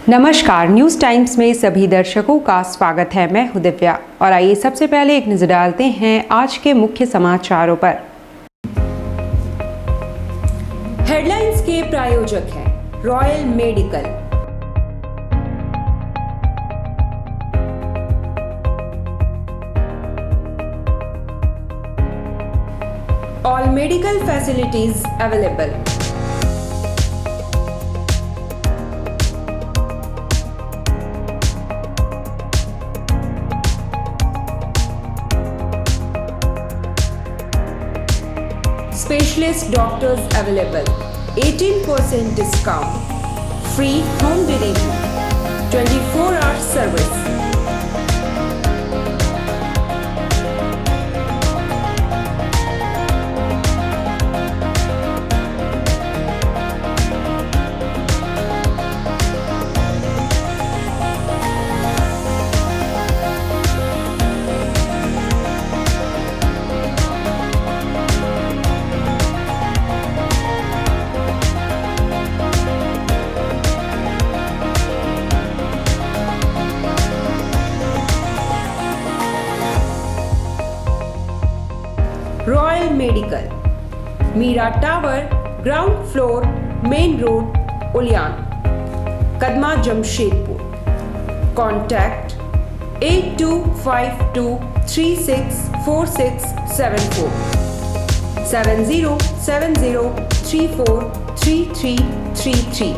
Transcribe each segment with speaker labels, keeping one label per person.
Speaker 1: नमस्कार, news times में सभी दर्शकों का स्वागत है। मैं हूं दिव्या और आइए सबसे पहले एक नजर डालते हैं आज के मुख्य समाचारों पर। हेडलाइंस के प्रायोजक हैं royal medical. All medical facilities available. Specialist doctors available. 18% discount. Free home delivery. 24-hour service. Royal Medical, Meera Tower, ground floor, main road, Uliyan, Kadma, Jamshedpur. Contact 8252364674 7070343333।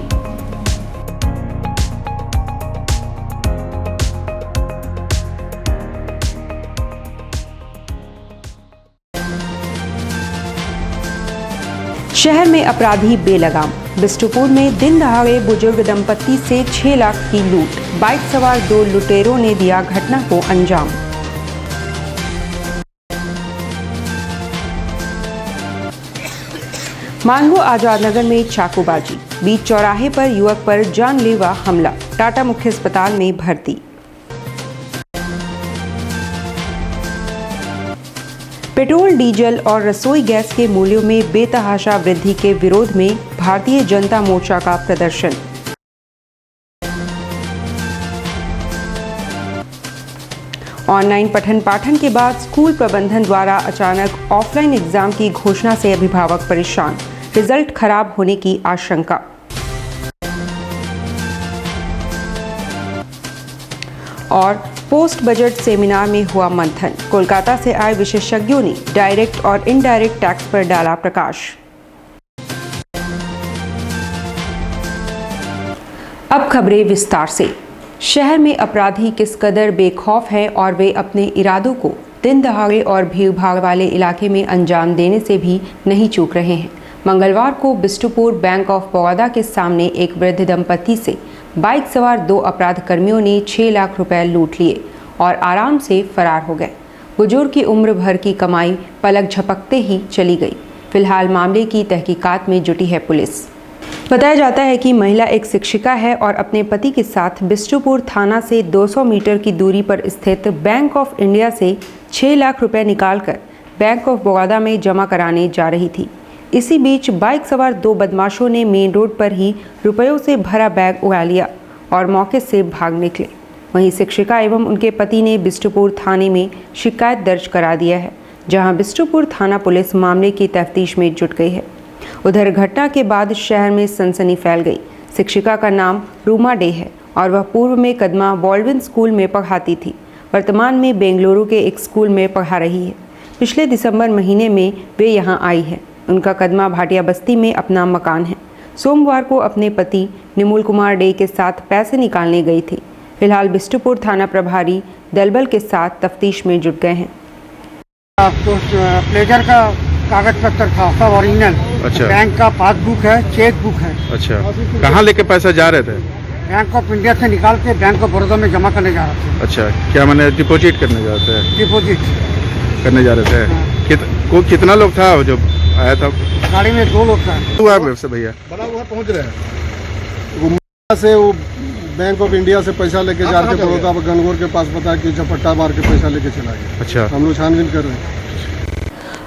Speaker 1: शहर में अपराधी बेलगाम। बिष्टुपुर में दिन दहाड़े बुजुर्ग दंपत्ति से 6 लाख की लूट। बाइक सवार 2 लुटेरों ने दिया घटना को अंजाम। मानगो आजाद नगर में चाकूबाजी। बीच चौराहे पर युवक पर जानलेवा हमला। टाटा मुख्य अस्पताल में भर्ती। पेट्रोल, डीजल और रसोई गैस के मूल्यों में बेतहाशा वृद्धि के विरोध में भारतीय जनता मोर्चा का प्रदर्शन। ऑनलाइन पठन पाठन के बाद स्कूल प्रबंधन द्वारा अचानक ऑफलाइन एग्जाम की घोषणा से अभिभावक परेशान। रिजल्ट खराब होने की आशंका। और पोस्ट बजट सेमिनार में हुआ मंथन। कोलकाता से आए विशेषज्ञों ने डायरेक्ट और इनडायरेक्ट टैक्स पर डाला प्रकाश। अब खबरें विस्तार से। शहर में अपराधी किस कदर बेखौफ हैं और वे अपने इरादों को दिन दहाड़े और भीड़ भाड़ वाले इलाके में अंजाम देने से भी नहीं चूक रहे हैं। मंगलवार को बिष्टुपुर बैंक ऑफ बड़ौदा के सामने एक वृद्ध दंपत्ति से बाइक सवार 2 अपराध कर्मियों ने 6 लाख रुपए लूट लिए और आराम से फरार हो गए। बुजुर्ग की उम्र भर की कमाई पलक झपकते ही चली गई। फिलहाल मामले की तहकीकात में जुटी है पुलिस। बताया जाता है कि महिला एक शिक्षिका है और अपने पति के साथ बिष्टुपुर थाना से 200 मीटर की दूरी पर स्थित बैंक ऑफ इंडिया से 6 लाख रुपए निकालकर बैंक ऑफ बड़ौदा में जमा कराने जा रही थी। इसी बीच बाइक सवार 2 बदमाशों ने मेन रोड पर ही रुपयों से भरा बैग उड़ा लिया और मौके से भाग निकले। वहीं शिक्षिका एवं उनके पति ने बिष्टुपुर थाने में शिकायत दर्ज करा दिया है, जहां बिष्टुपुर थाना पुलिस मामले की तफ्तीश में जुट गई है। उधर घटना के बाद शहर में सनसनी फैल गई। शिक्षिका का नाम रूमा डे है और वह पूर्व में कदमा बॉल्डविन स्कूल में पढ़ाती थी। वर्तमान में बेंगलुरु के एक स्कूल में पढ़ा रही है। पिछले दिसंबर महीने में वे यहाँ आई है। उनका कदमा भाटिया बस्ती में अपना मकान है। सोमवार को अपने पति निमुल कुमार डे के साथ पैसे निकालने गई थी। फिलहाल बिष्टुपुर थाना प्रभारी दलबल के साथ तफ्तीश में जुट गए हैं।
Speaker 2: तो प्लेजर का कागज पत्र था सब ओरिजिनल।
Speaker 3: अच्छा।
Speaker 2: बैंक का पासबुक है, चेक बुक है।
Speaker 3: अच्छा, कहाँ लेके पैसा जा रहे थे?
Speaker 2: बैंक ऑफ इंडिया से निकाल के बैंक ऑफ बड़ौदा में जमा करने जा रहे थे।
Speaker 3: अच्छा, क्या मैंने डिपॉजिट करने जा रहे थे?
Speaker 2: डिपॉजिट
Speaker 3: करने जा रहे थे। कितना लोग था जो आया था?
Speaker 2: गाड़ी में 2 लोग था।
Speaker 3: व्यवस्था भैया
Speaker 4: बड़ा हुआ पहुंच रहे हैं से वो बैंक ऑफ इंडिया से पैसा लेके जा रहे थे बड़ौदा गनगौर के पास, पता कि झपट्टा मार के पैसा लेके चला गया।
Speaker 3: अच्छा,
Speaker 4: हम लोग छानबीन कर रहे हैं।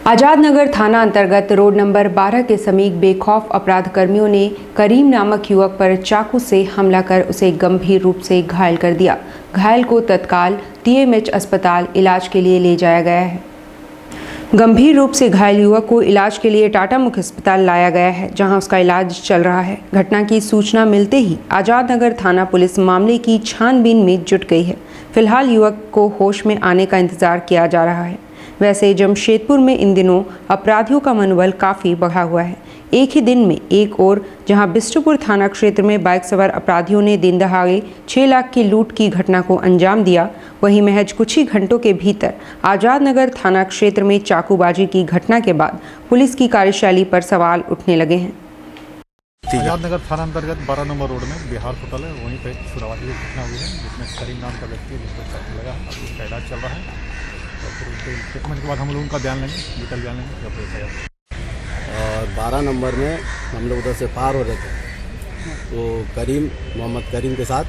Speaker 1: आजाद नगर थाना अंतर्गत रोड नंबर 12 के समीप बेखौफ अपराध कर्मियों ने करीम नामक युवक पर चाकू से हमला कर उसे गंभीर रूप से घायल कर दिया। घायल को तत्काल TMH अस्पताल इलाज के लिए ले जाया गया है। गंभीर रूप से घायल युवक को इलाज के लिए टाटा मुख्य अस्पताल लाया गया है, जहां उसका इलाज चल रहा है। घटना की सूचना मिलते ही आजाद नगर थाना पुलिस मामले की छानबीन में जुट गई है। फिलहाल युवक को होश में आने का इंतजार किया जा रहा है। वैसे जमशेदपुर में इन दिनों अपराधियों का मनोबल काफ़ी बढ़ा हुआ है। एक ही दिन में एक और जहां बिष्टुपुर थाना क्षेत्र में बाइक सवार अपराधियों ने दिन दहाड़े 6 लाख की लूट की घटना को अंजाम दिया, वहीं महज कुछ ही घंटों के भीतर आजाद नगर थाना क्षेत्र में चाकूबाजी की घटना के बाद पुलिस की कार्यशैली पर सवाल उठने लगे हैं।
Speaker 5: आजाद नगर थाना अंतर्गत 12 नंबर रोड में बिहार होटल है, वहीं पर छुड़ावादी की घटना हुई है, जिसमें करीम नाम का व्यक्ति है, जिसको चाकू लगा है। उसका इलाज चल रहा है और फिर उसके ट्रीटमेंट के बाद हम लोग उनका बयान लेंगे, डिटेल बयान लेंगे जब होगा।
Speaker 6: और 12 नंबर में हम लोग उधर से पार हो रहे थे, तो मोहम्मद करीम के साथ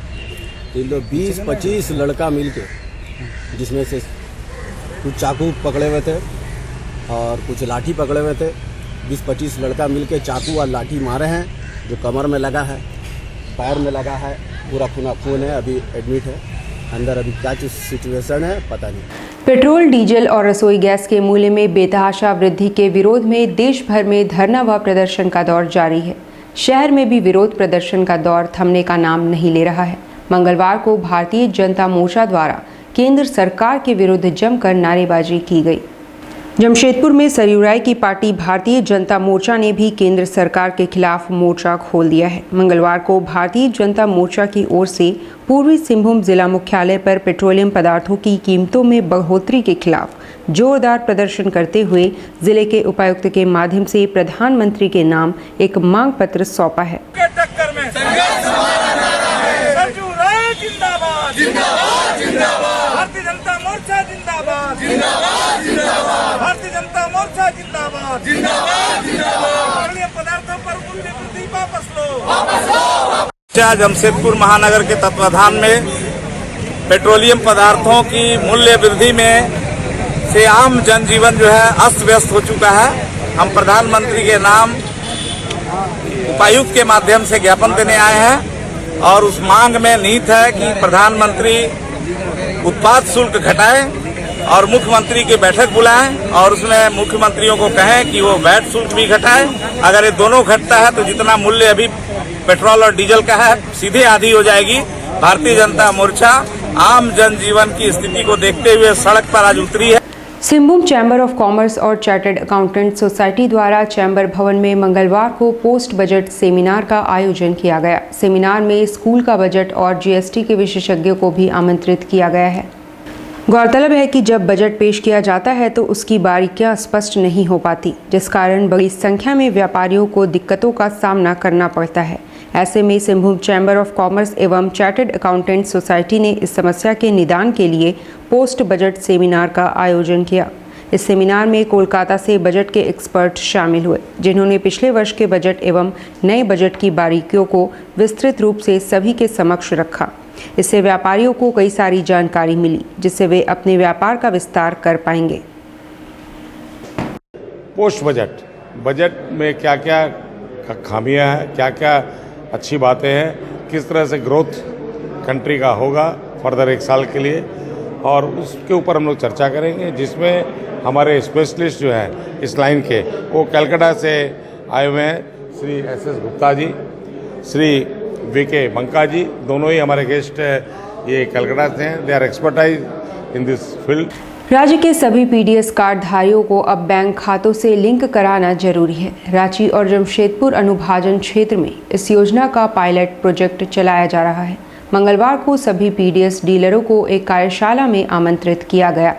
Speaker 6: 20-25 लड़का मिल के, जिसमें से कुछ चाकू पकड़े हुए थे और कुछ लाठी पकड़े हुए थे। 20-25 लड़का मिल के चाकू और लाठी मारे हैं, जो कमर में लगा है, पैर में लगा है, पूरा खून है, अभी एडमिट है अंदर। अभी क्या सिचुएशन है पता नहीं।
Speaker 1: पेट्रोल, डीजल और रसोई गैस के मूल्य में बेतहाशा वृद्धि के विरोध में देश भर में धरना व प्रदर्शन का दौर जारी है। शहर में भी विरोध प्रदर्शन का दौर थमने का नाम नहीं ले रहा है। मंगलवार को भारतीय जनता मोर्चा द्वारा केंद्र सरकार के विरुद्ध जमकर नारेबाजी की गई। जमशेदपुर में सरयू राय की पार्टी भारतीय जनता मोर्चा ने भी केंद्र सरकार के खिलाफ मोर्चा खोल दिया है। मंगलवार को भारतीय जनता मोर्चा की ओर से पूर्वी सिंहभूम जिला मुख्यालय पर पेट्रोलियम पदार्थों की कीमतों में बढ़ोतरी के खिलाफ जोरदार प्रदर्शन करते हुए जिले के उपायुक्त के माध्यम से प्रधानमंत्री के नाम एक मांग पत्र सौंपा है।
Speaker 7: भारतीय जनता मोर्चा जिंदाबाद, जिंदाबाद, जिंदाबाद। भारतीय जनता मोर्चा जिंदाबाद, जिंदाबाद, जिंदाबाद। पेट्रोलियम पदार्थों पर मूल्य वृद्धि वापस लो, वापस लो। जमशेदपुर महानगर के तत्वाधान में पेट्रोलियम पदार्थों की मूल्य वृद्धि में से आम जनजीवन जो है अस्त व्यस्त हो चुका है। हम प्रधानमंत्री के नाम उपायुक्त के माध्यम से ज्ञापन देने आए हैं और उस मांग में निहित है कि प्रधानमंत्री उत्पाद शुल्क घटाएं और मुख्यमंत्री की बैठक बुलाएं और उसमें मुख्यमंत्रियों को कहें कि वो वैट शुल्क भी घटाएं। अगर ये दोनों घटता है तो जितना मूल्य अभी पेट्रोल और डीजल का है सीधे आधी हो जाएगी। भारतीय जनता मोर्चा आम जनजीवन की स्थिति को देखते हुए सड़क पर आज उतरी है।
Speaker 1: सिंहभूम चैम्बर ऑफ कॉमर्स और चार्टर्ड अकाउंटेंट सोसाइटी द्वारा चैम्बर भवन में मंगलवार को पोस्ट बजट सेमिनार का आयोजन किया गया। सेमिनार में स्कूल का बजट और GST के विशेषज्ञों को भी आमंत्रित किया गया है। गौरतलब है कि जब बजट पेश किया जाता है तो उसकी बारीकियां स्पष्ट नहीं हो पाती, जिस कारण बड़ी संख्या में व्यापारियों को दिक्कतों का सामना करना पड़ता है। ऐसे में सिंहभूम चैम्बर ऑफ कॉमर्स एवं चार्टर्ड अकाउंटेंट सोसाइटी ने इस समस्या के निदान के लिए पोस्ट बजट सेमिनार का आयोजन किया। इस सेमिनार में कोलकाता से बजट के एक्सपर्ट शामिल हुए, जिन्होंने पिछले वर्ष के बजट एवं नए बजट की बारीकियों को विस्तृत रूप से सभी के समक्ष रखा। इससे व्यापारियों को कई सारी जानकारी मिली, जिससे वे अपने व्यापार का विस्तार कर पाएंगे।
Speaker 8: पोस्ट बजट में क्या क्या खामियां हैं, क्या क्या अच्छी बातें हैं, किस तरह से ग्रोथ कंट्री का होगा फर्दर 1 साल के लिए, और उसके ऊपर हम लोग चर्चा करेंगे, जिसमें हमारे स्पेशलिस्ट जो हैं इस लाइन के वो कलकत्ता से आए हुए हैं। श्री SS गुप्ता जी, श्री VK बंका जी, दोनों ही हमारे गेस्ट ये कलकत्ता से हैं। They are expertise in this field.
Speaker 1: राज्य के सभी PDS कार्ड धारियों को अब बैंक खातों से लिंक कराना जरूरी है। रांची और जमशेदपुर अनुभाजन क्षेत्र में इस योजना का पायलट प्रोजेक्ट चलाया जा रहा है। मंगलवार को सभी PDS डीलरों को एक कार्यशाला में आमंत्रित किया गया।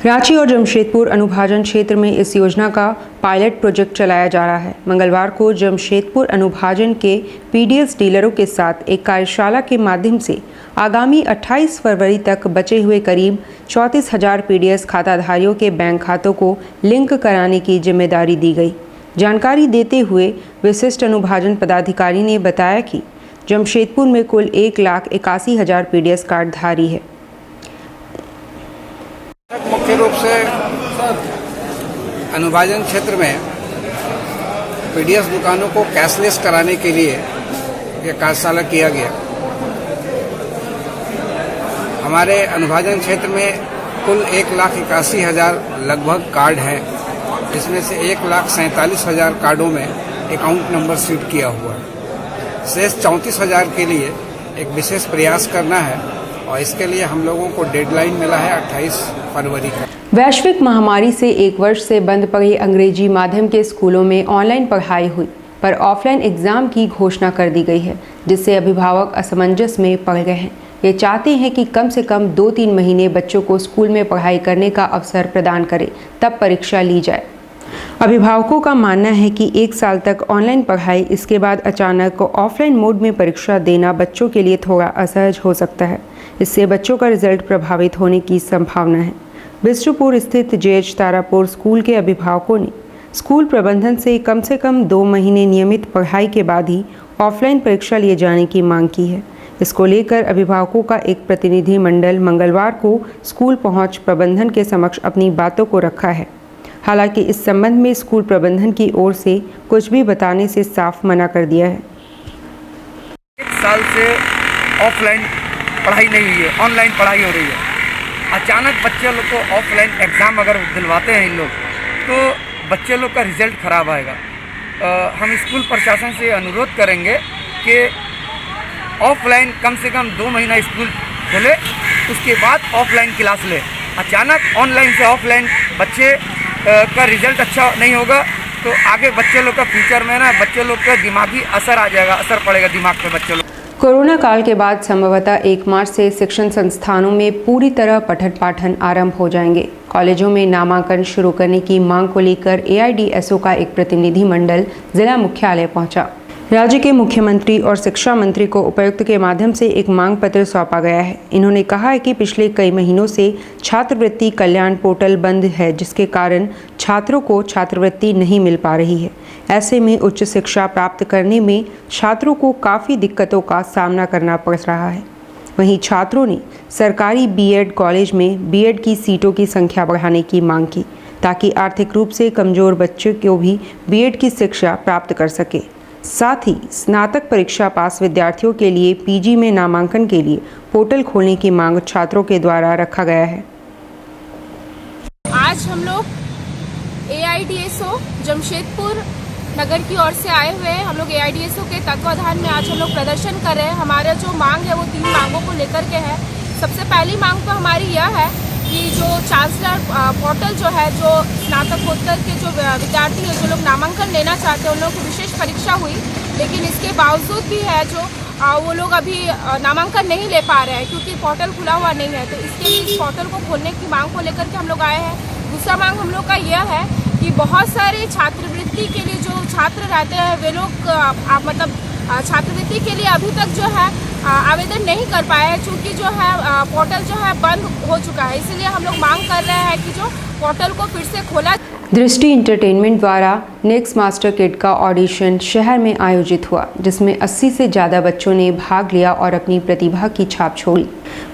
Speaker 1: रांची और जमशेदपुर अनुभाजन क्षेत्र में इस योजना का पायलट प्रोजेक्ट चलाया जा रहा है। मंगलवार को जमशेदपुर अनुभाजन के PDS डीलरों के साथ एक कार्यशाला के माध्यम से आगामी 28 फरवरी तक बचे हुए करीब 34,000 PDS खाताधारियों के बैंक खातों को लिंक कराने की जिम्मेदारी दी गई। जानकारी देते हुए विशिष्ट अनुभाजन पदाधिकारी ने बताया कि जमशेदपुर में कुल 1,81,000 PDS कार्डधारी है।
Speaker 9: मुख्य रूप से अनुभाजन क्षेत्र में पीडीएस दुकानों को कैशलेस कराने के लिए यह कार्यशाला किया गया। हमारे अनुभाजन क्षेत्र में कुल 1,81,000 लगभग कार्ड हैं, जिसमें से 1,47,000 कार्डों में अकाउंट नंबर सीड किया हुआ है। शेष 34,000 के लिए एक विशेष प्रयास करना है और इसके लिए हम लोगों को डेडलाइन मिला है 28 फरवरी का।
Speaker 1: वैश्विक महामारी से 1 वर्ष से बंद पड़े अंग्रेजी माध्यम के स्कूलों में ऑनलाइन पढ़ाई हुई, पर ऑफलाइन एग्जाम की घोषणा कर दी गई है, जिससे अभिभावक असमंजस में पड़ गए हैं। ये चाहते हैं कि कम से कम 2-3 महीने बच्चों को स्कूल में पढ़ाई करने का अवसर प्रदान करें, तब परीक्षा ली जाए। अभिभावकों का मानना है कि 1 साल तक ऑनलाइन पढ़ाई, इसके बाद अचानक ऑफलाइन मोड में परीक्षा देना बच्चों के लिए थोड़ा असहज हो सकता है। इससे बच्चों का रिजल्ट प्रभावित होने की संभावना है। बिष्टुपुर स्थित जेएच तारापुर स्कूल के अभिभावकों ने स्कूल प्रबंधन से कम 2 महीने नियमित पढ़ाई के बाद ही ऑफलाइन परीक्षा लिए जाने की मांग की है। इसको लेकर अभिभावकों का एक प्रतिनिधि मंडल मंगलवार को स्कूल पहुंच प्रबंधन के समक्ष अपनी बातों को रखा है। हालांकि इस संबंध में स्कूल प्रबंधन की ओर से कुछ भी बताने से साफ मना कर दिया है।
Speaker 9: 1 साल से ऑफलाइन पढ़ाई नहीं हुई है, ऑनलाइन पढ़ाई हो रही है। अचानक बच्चे लोग को ऑफलाइन एग्ज़ाम अगर दिलवाते हैं इन लोग, तो बच्चे लोग का रिजल्ट खराब आएगा। हम स्कूल प्रशासन से अनुरोध करेंगे कि ऑफलाइन कम से कम 2 महीना स्कूल खोले, उसके बाद ऑफलाइन क्लास ले। अचानक ऑनलाइन से ऑफलाइन बच्चे का रिजल्ट अच्छा नहीं होगा तो आगे बच्चे लोग का फ्यूचर में ना बच्चे लोग का दिमागी असर आ जाएगा, असर पड़ेगा दिमाग पे बच्चे लोग।
Speaker 1: कोरोना काल के बाद संभवतः 1 मार्च से शिक्षण संस्थानों में पूरी तरह पठन पाठन आरंभ हो जाएंगे। कॉलेजों में नामांकन शुरू करने की मांग को लेकर एआईडीएसओ का एक प्रतिनिधि मंडल जिला मुख्यालय पहुंचा। राज्य के मुख्यमंत्री और शिक्षा मंत्री को उपायुक्त के माध्यम से एक मांग पत्र सौंपा गया है। इन्होंने कहा है कि पिछले कई महीनों से छात्रवृत्ति कल्याण पोर्टल बंद है, जिसके कारण छात्रों को छात्रवृत्ति नहीं मिल पा रही है। ऐसे में उच्च शिक्षा प्राप्त करने में छात्रों को काफ़ी दिक्कतों का सामना करना पड़ रहा है। वहीं छात्रों ने सरकारी बीएड कॉलेज में बीएड की सीटों की संख्या बढ़ाने की मांग की, ताकि आर्थिक रूप से कमज़ोर बच्चों को भी बीएड की शिक्षा प्राप्त कर सके। साथ ही स्नातक परीक्षा पास विद्यार्थियों के लिए पीजी में नामांकन के लिए पोर्टल खोलने की मांग छात्रों के द्वारा रखा गया है।
Speaker 10: आज हम लोग एआईडीएसओ जमशेदपुर नगर की ओर से आए हुए हैं। हम लोग एआईडीएसओ के तत्वाधान में आज हम लोग प्रदर्शन कर रहे हैं। हमारा जो मांग है वो 3 मांगों को लेकर के है। सबसे पहली मांग तो हमारी यह है कि जो चांसलर पोर्टल जो है, जो स्नातकोत्तर के जो विद्यार्थी हैं, जो लोग नामांकन लेना चाहते हैं, उन लोगों की विशेष परीक्षा हुई, लेकिन इसके बावजूद भी है जो वो लोग अभी नामांकन नहीं ले पा रहे हैं क्योंकि पोर्टल खुला हुआ नहीं है। तो इसके लिए इस पोर्टल को खोलने की मांग को लेकर के हम लोग आए हैं। दूसरा मांग हम लोग का यह है कि बहुत सारे छात्रवृत्ति के लिए जो छात्र रहते हैं वे लोग मतलब छात्रवृत्ति के लिए अभी तक जो है आवेदन नहीं कर पाए हैं, चूँकि जो है पोर्टल जो है बंद हो चुका है। इसलिए हम लोग मांग कर रहे हैं कि जो पोर्टल को फिर से खोला।
Speaker 1: दृष्टि एंटरटेनमेंट द्वारा नेक्स्ट मास्टर किड का ऑडिशन शहर में आयोजित हुआ, जिसमें 80 से ज़्यादा बच्चों ने भाग लिया और अपनी प्रतिभा की छाप छोड़ी।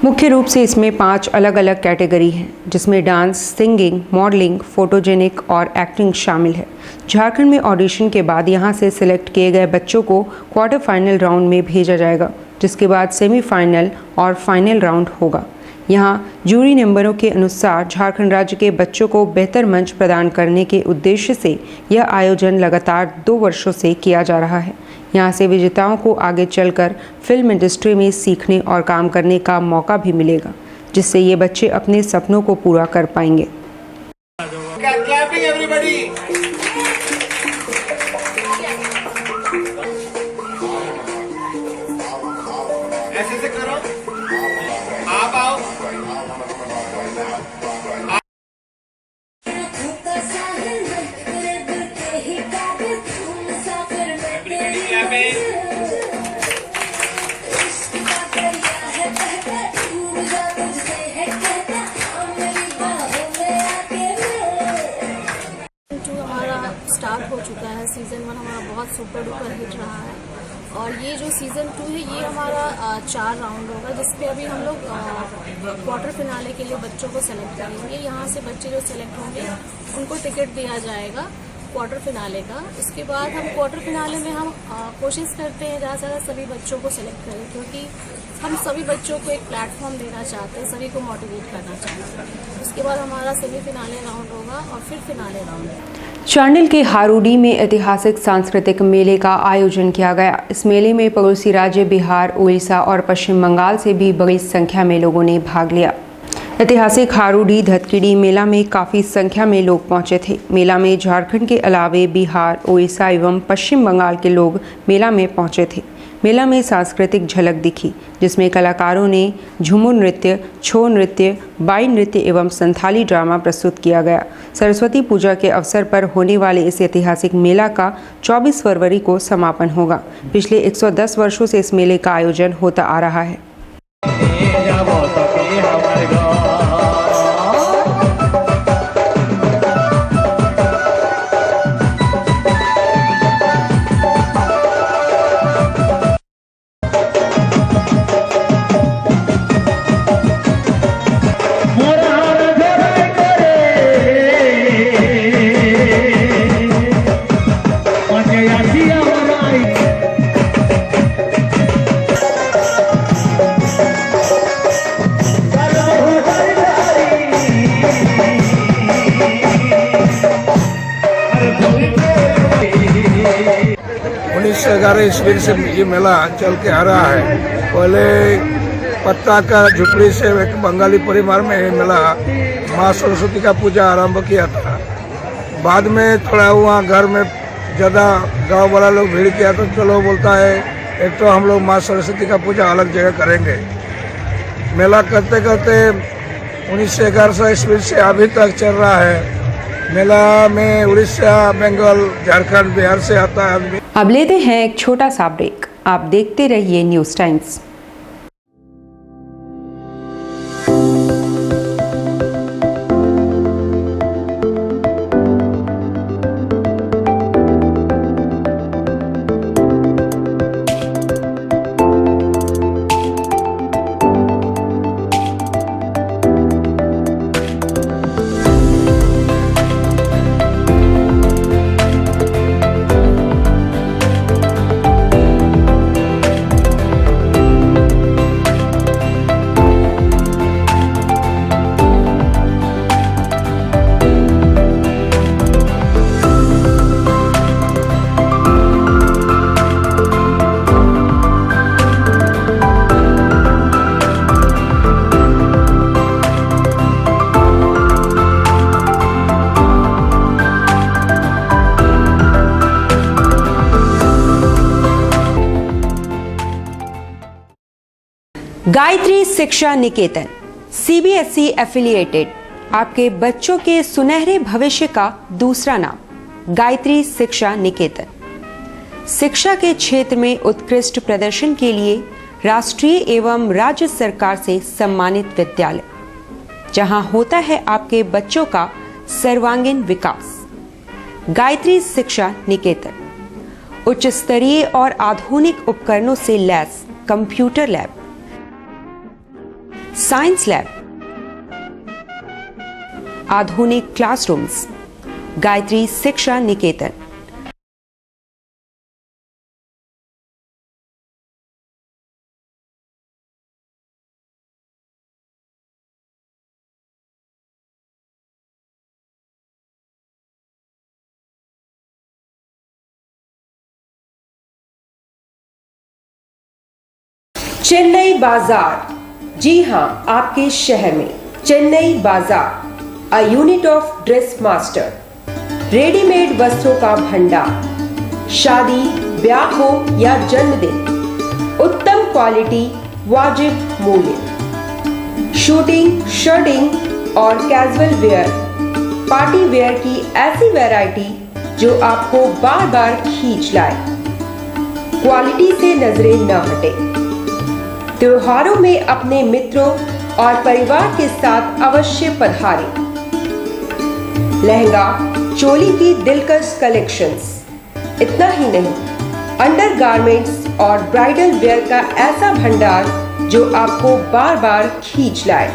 Speaker 1: मुख्य रूप से इसमें 5 अलग अलग कैटेगरी हैं, जिसमें डांस, सिंगिंग, मॉडलिंग, फोटोजेनिक और एक्टिंग शामिल है। झारखंड में ऑडिशन के बाद यहां से सिलेक्ट किए गए बच्चों को क्वार्टर फाइनल राउंड में भेजा जाएगा, जिसके बाद सेमीफाइनल और फाइनल राउंड होगा। यहां जूरी नंबरों के अनुसार झारखंड राज्य के बच्चों को बेहतर मंच प्रदान करने के उद्देश्य से यह आयोजन लगातार 2 वर्षों से किया जा रहा है। यहां से विजेताओं को आगे चलकर फिल्म इंडस्ट्री में सीखने और काम करने का मौका भी मिलेगा, जिससे ये बच्चे अपने सपनों को पूरा कर पाएंगे।
Speaker 7: ऐसे से करो, आप आओ।
Speaker 10: हमारा स्टार्ट हो चुका है। सीजन 1 हमारा बहुत सुपर डुपर हिट रहा है और ये जो सीज़न 2 है ये हमारा 4 राउंड होगा, जिसपे अभी हम लोग क्वार्टर फिनाले के लिए बच्चों को सेलेक्ट करेंगे। यहाँ से बच्चे जो सेलेक्ट होंगे उनको टिकट दिया जाएगा क्वार्टर फिनाले का। उसके बाद हम क्वार्टर फिनाले में हम कोशिश करते हैं ज़्यादा से ज़्यादा सभी बच्चों को सेलेक्ट करें, क्योंकि हम सभी बच्चों को एक प्लेटफॉर्म देना चाहते हैं, सभी को मोटिवेट करना चाहते हैं। उसके बाद हमारा सेमीफिनाले राउंड होगा और फिर फिनाले राउंड।
Speaker 1: चांडिल के हारूडी में ऐतिहासिक सांस्कृतिक मेले का आयोजन किया गया। इस मेले में पड़ोसी राज्य बिहार, उड़ीसा और पश्चिम बंगाल से भी बड़ी संख्या में लोगों ने भाग लिया। ऐतिहासिक हारूडी धतकीडी मेला में काफ़ी संख्या में लोग पहुंचे थे। मेला में झारखंड के अलावे बिहार, उड़ीसा एवं पश्चिम बंगाल के लोग मेला में पहुंचे थे। मेला में सांस्कृतिक झलक दिखी, जिसमें कलाकारों ने झूमर नृत्य, छो नृत्य, बाई नृत्य एवं संथाली ड्रामा प्रस्तुत किया गया। सरस्वती पूजा के अवसर पर होने वाले इस ऐतिहासिक मेला का 24 फरवरी को समापन होगा। पिछले 110 वर्षों से इस मेले का आयोजन होता आ रहा है।
Speaker 2: ईस्वी से ये मेला चल के आ रहा है। पहले पत्ता का झुपड़ी से एक बंगाली परिवार में ये मेला माँ सरस्वती का पूजा आरंभ किया था। बाद में थोड़ा वहाँ घर में ज़्यादा गांव वाला लोग भीड़ किया तो चलो बोलता है एक तो हम लोग माँ सरस्वती का पूजा अलग जगह करेंगे। मेला करते करते 1911 ईस्वी से अभी तक चल रहा है। मेला में उड़ीसा, बंगाल, झारखंड, बिहार से आता है आदमी।
Speaker 1: अब लेते हैं एक छोटा सा ब्रेक। आप देखते रहिए न्यूज़ टाइम्स। गायत्री शिक्षा निकेतन सीबीएसई एफिलिएटेड आपके बच्चों के सुनहरे भविष्य का दूसरा नाम गायत्री शिक्षा निकेतन। शिक्षा के क्षेत्र में उत्कृष्ट प्रदर्शन के लिए राष्ट्रीय एवं राज्य सरकार से सम्मानित विद्यालय, जहां होता है आपके बच्चों का सर्वांगीण विकास। गायत्री शिक्षा निकेतन उच्च स्तरीय और आधुनिक उपकरणों से lace computer lab, science lab, आधुनिक क्लासरूम्स। गायत्री शिक्षा निकेतन। चेन्नई बाजार, जी हां, आपके शहर में चेन्नई बाजार, a unit of dress master, readymade वस्त्रों का भंडार। शादी, ब्याह हो या जन्मदिन, उत्तम क्वालिटी, वाजिब मूल्य। शूटिंग, शर्टिंग और कैजुअल वेयर, पार्टी वेयर की ऐसी वैरायटी जो आपको बार बार खींच लाए। क्वालिटी से नजरें न हटे। त्योहारों में अपने मित्रों और परिवार के साथ अवश्य पधारें। लहंगा, चोली की दिलकश कलेक्शंस। इतना ही नहीं, अंडरगारमेंट्स और ब्राइडल वेयर का ऐसा भंडार जो आपको बार बार खींच लाए।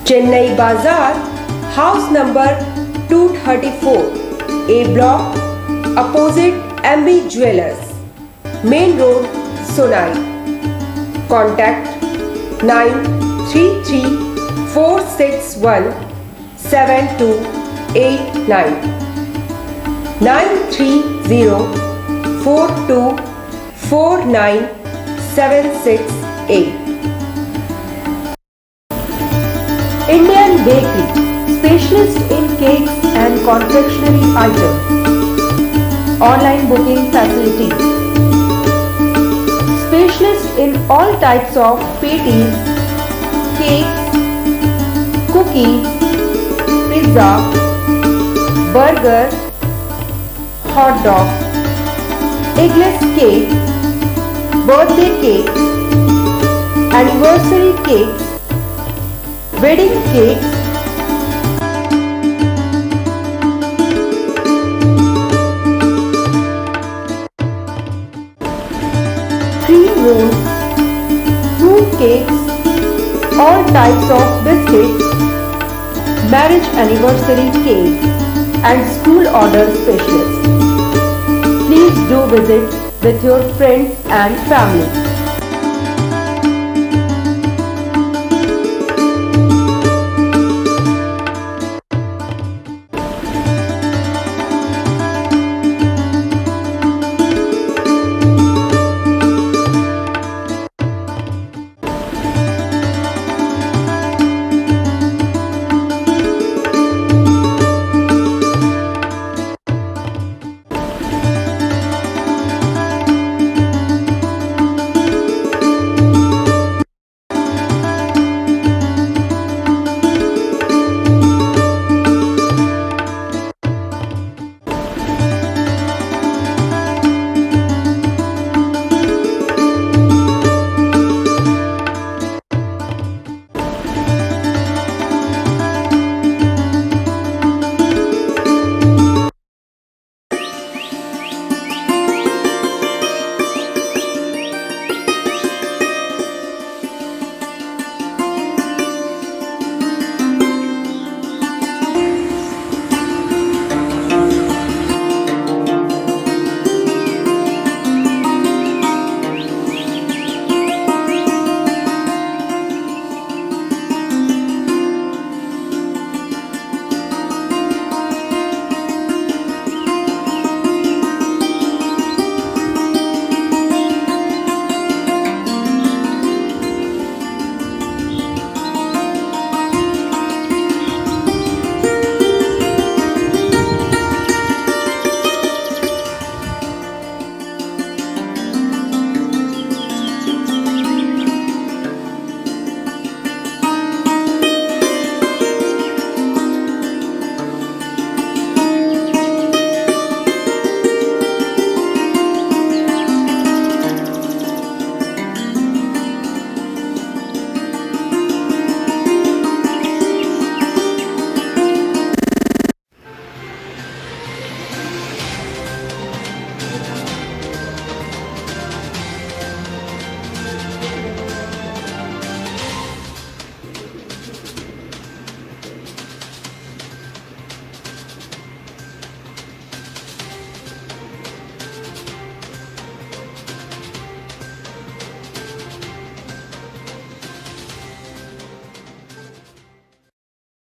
Speaker 1: चेन्नई बाजार, house number 234, A block, opposite MB jewellers, main road, Sonai. Contact 9304617289 9304249768। Indian Bakery, specialist in cakes and confectionery items. Online booking facilities. Specialist in all types of patties, cakes, cookies, pizza, burger, hot dog, eggless cake, birthday cake, anniversary cakes, wedding cakes, cream rolls, fruit cakes, all types of biscuits, marriage anniversary cake and school order specialists. Please do visit with your friends and family.